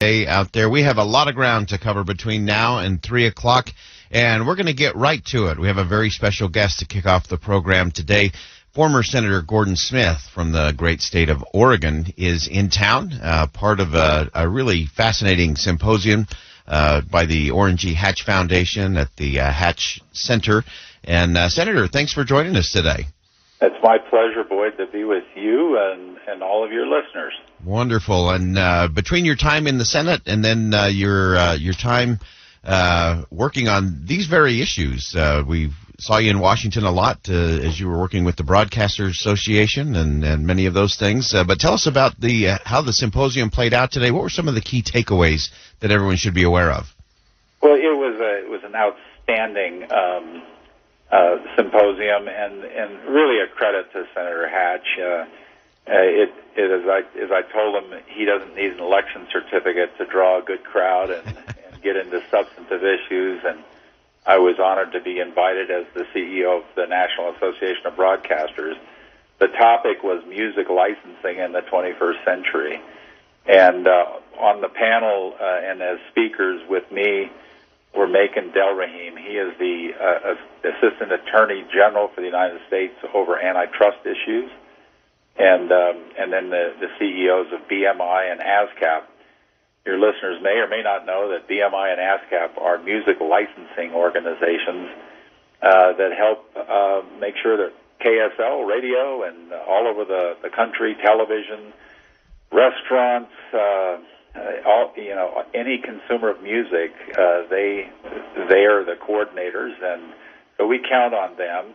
day out there. We have a lot of ground to cover between now and 3 o'clock, and we're going to get right to it. We have a very special guest to kick off the program today. Former Senator Gordon Smith from the great state of Oregon is in town, part of a really fascinating symposium by the Orrin G. Hatch Foundation at the Hatch Center. And Senator, thanks for joining us today. It's my pleasure, Boyd, to be with you and all of your listeners. Wonderful. And between your time in the Senate and then your time working on these very issues, we saw you in Washington a lot as you were working with the Broadcasters Association and many of those things. But tell us about how the symposium played out today. What were some of the key takeaways that everyone should be aware of? Well, it was an outstanding symposium, and really a credit to Senator Hatch. As I told him, he doesn't need an election certificate to draw a good crowd and get into substantive issues, and I was honored to be invited as the CEO of the National Association of Broadcasters. The topic was music licensing in the 21st century, and on the panel and as speakers with me were Macon Delrahim. He is the Assistant Attorney General for the United States over antitrust issues, and then the CEOs of BMI and ASCAP. Your listeners may or may not know that BMI and ASCAP are music licensing organizations that help make sure that KSL radio and all over the country, television, restaurants, any consumer of music, they are the coordinators, and so we count on them.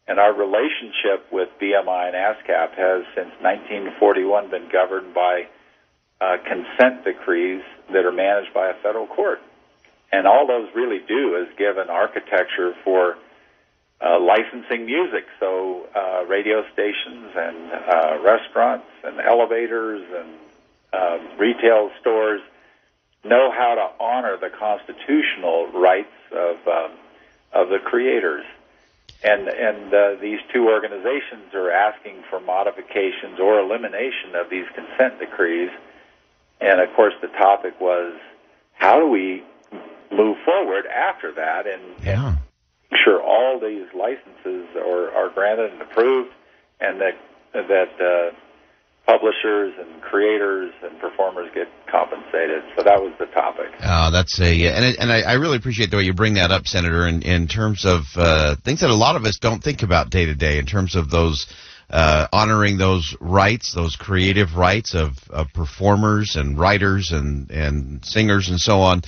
And our relationship with BMI and ASCAP has, since 1941, been governed by consent decrees that are managed by a federal court. And all those really do is give an architecture for licensing music. So radio stations and restaurants and elevators and retail stores know how to honor the constitutional rights of the creators. And these two organizations are asking for modifications or elimination of these consent decrees. And, of course, the topic was, how do we move forward after that and make sure all these licenses are granted and approved, and that publishers and creators and performers get compensated. So that was the topic. And I really appreciate the way you bring that up, Senator, in terms of things that a lot of us don't think about day to day, in terms of those honoring those rights, those creative rights of performers and writers and singers and so on,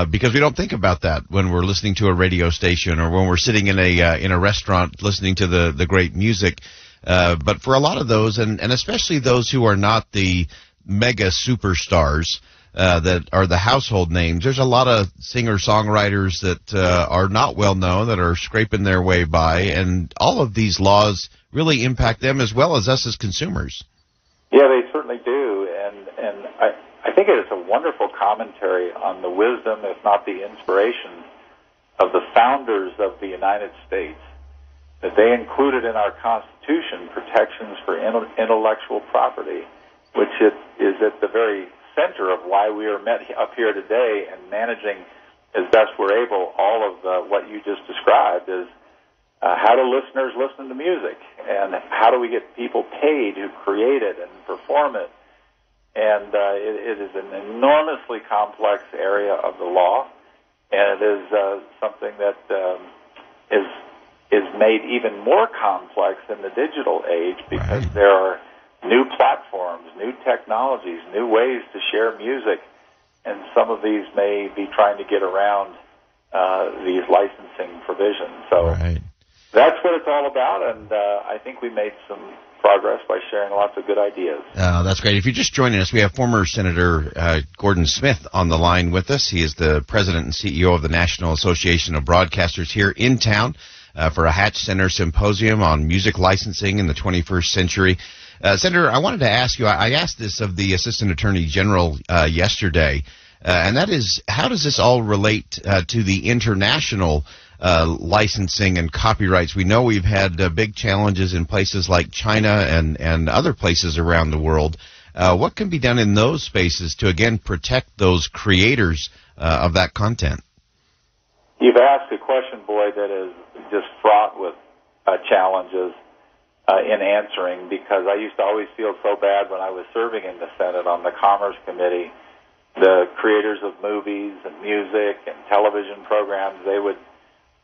because we don't think about that when we're listening to a radio station or when we're sitting in a restaurant listening to the great music. But for a lot of those, and especially those who are not the mega superstars that are the household names, there's a lot of singer-songwriters that are not well known, that are scraping their way by, and all of these laws really impact them as well as us as consumers. Yeah, they certainly do, and I think it is a wonderful commentary on the wisdom, if not the inspiration, of the founders of the United States, that they included in our Constitution protections for intellectual property, which is at the very center of why we are met up here today and managing as best we're able all of what you just described is how do listeners listen to music, and how do we get people paid who create it and perform it. And it is an enormously complex area of the law, and it is something that is made even more complex in the digital age, because there are new platforms, new technologies, new ways to share music, and some of these may be trying to get around these licensing provisions. So that's what it's all about, and I think we made some progress by sharing lots of good ideas. That's great. If you're just joining us, we have former Senator Gordon Smith on the line with us. He is the president and CEO of the National Association of Broadcasters here in town for a Hatch Center symposium on music licensing in the 21st century. Senator, I wanted to ask you, I asked this of the Assistant Attorney General yesterday, and that is, how does this all relate to the international licensing and copyrights? We know we've had big challenges in places like China and other places around the world. What can be done in those spaces to, again, protect those creators of that content? You've asked a question, Boyd, that is just fraught with challenges in answering, because I used to always feel so bad when I was serving in the Senate on the Commerce Committee. The creators of movies and music and television programs, they would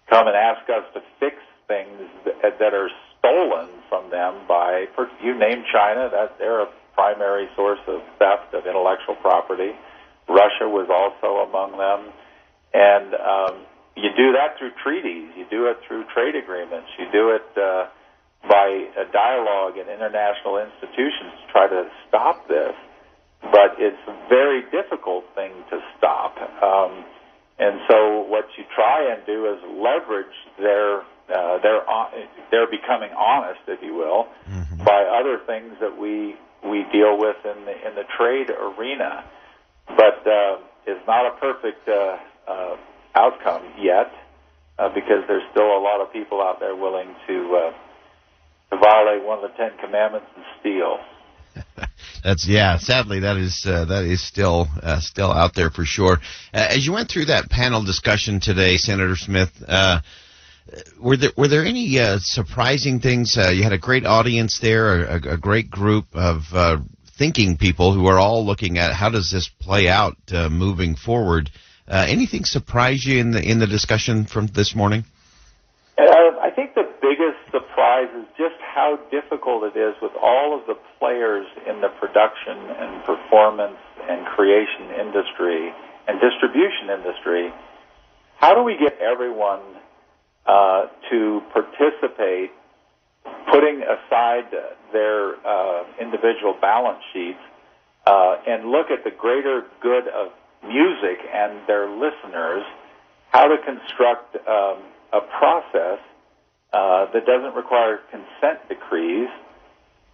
come and ask us to fix things that are stolen from them by, you name China, that they're a primary source of theft of intellectual property. Russia was also among them. And you do that through treaties. You do it through trade agreements. You do it by a dialogue in international institutions to try to stop this. But it's a very difficult thing to stop. And so what you try and do is leverage their becoming honest, if you will, by other things that we deal with in the trade arena. But it's not a perfect outcome yet, because there's still a lot of people out there willing to violate one of the Ten Commandments and steal. Sadly, that is still out there for sure. As you went through that panel discussion today, Senator Smith, were there any surprising things? You had a great audience there, a great group of thinking people who are all looking at how does this play out moving forward. Anything surprise you in the discussion from this morning? I think the biggest surprise is just how difficult it is with all of the players in the production and performance and creation industry and distribution industry. How do we get everyone to participate, putting aside their individual balance sheets, and look at the greater good of music and their listeners, how to construct a process that doesn't require consent decrees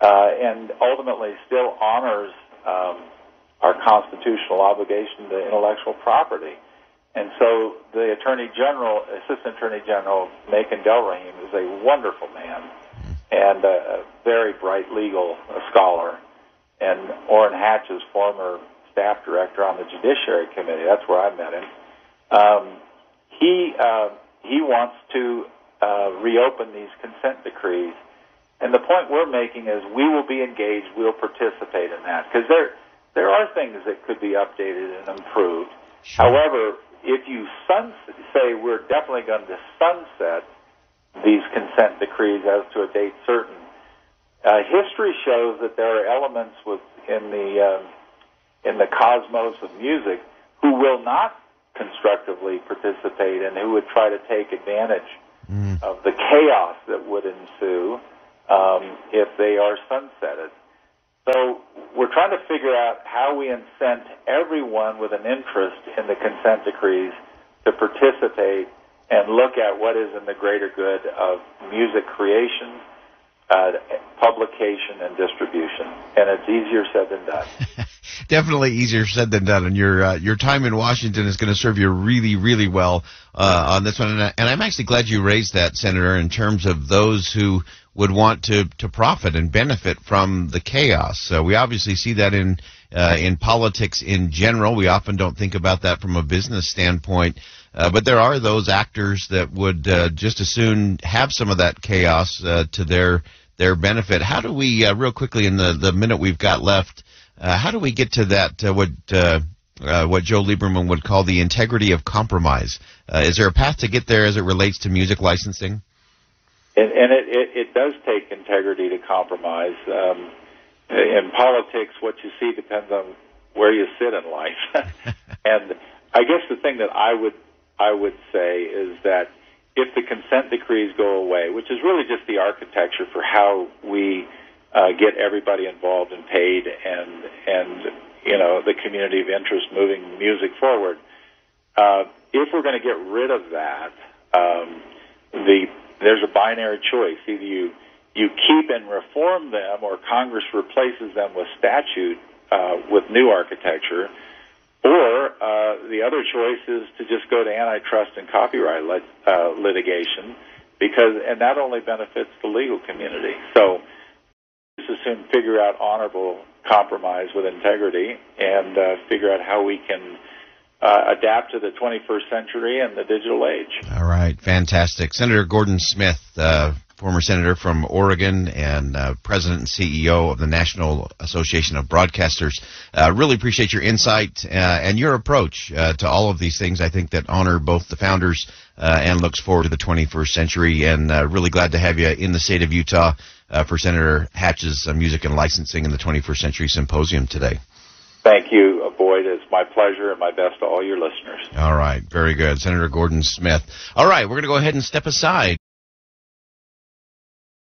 and ultimately still honors our constitutional obligation to intellectual property. And so the Assistant Attorney General, Macon Delrahim, is a wonderful man and a very bright legal scholar. And Orrin Hatch's former staff director on the Judiciary Committee, that's where I met him. He wants to reopen these consent decrees. And the point we're making is we will be engaged, we'll participate in that. Because there are things that could be updated and improved. Sure. However, if you say we're definitely going to sunset these consent decrees as to a date certain, history shows that there are elements in the cosmos of music who will not constructively participate and who would try to take advantage of the chaos that would ensue if they are sunsetted. So we're trying to figure out how we incent everyone with an interest in the consent decrees to participate and look at what is in the greater good of music creation, publication, and distribution. And it's easier said than done. Definitely easier said than done, and your time in Washington is going to serve you really, really well on this one. And I'm actually glad you raised that, Senator, in terms of those who would want to profit and benefit from the chaos. So we obviously see that in politics in general. We often don't think about that from a business standpoint, but there are those actors that would just as soon have some of that chaos to their benefit. How do we, real quickly in the minute we've got left, how do we get to that, what Joe Lieberman would call the integrity of compromise? Is there a path to get there as it relates to music licensing? And it does take integrity to compromise. In politics, what you see depends on where you sit in life. And I guess the thing that I would say is that if the consent decrees go away, which is really just the architecture for how we get everybody involved and paid and the community of interest moving music forward, if we're going to get rid of that, there's a binary choice. Either you keep and reform them, or Congress replaces them with statute with new architecture, or the other choice is to just go to antitrust and copyright litigation, and that only benefits the legal community. So just as soon figure out honorable compromise with integrity and figure out how we can adapt to the 21st century and the digital age. All right, fantastic. Senator Gordon Smith, former senator from Oregon and president and CEO of the National Association of Broadcasters. Really appreciate your insight and your approach to all of these things. I think that honor both the founders and looks forward to the 21st century. And really glad to have you in the state of Utah for Senator Hatch's Music and Licensing in the 21st Century Symposium today. Thank you, Boyd. It's my pleasure and my best to all your listeners. All right. Very good. Senator Gordon Smith. All right. We're going to go ahead and step aside.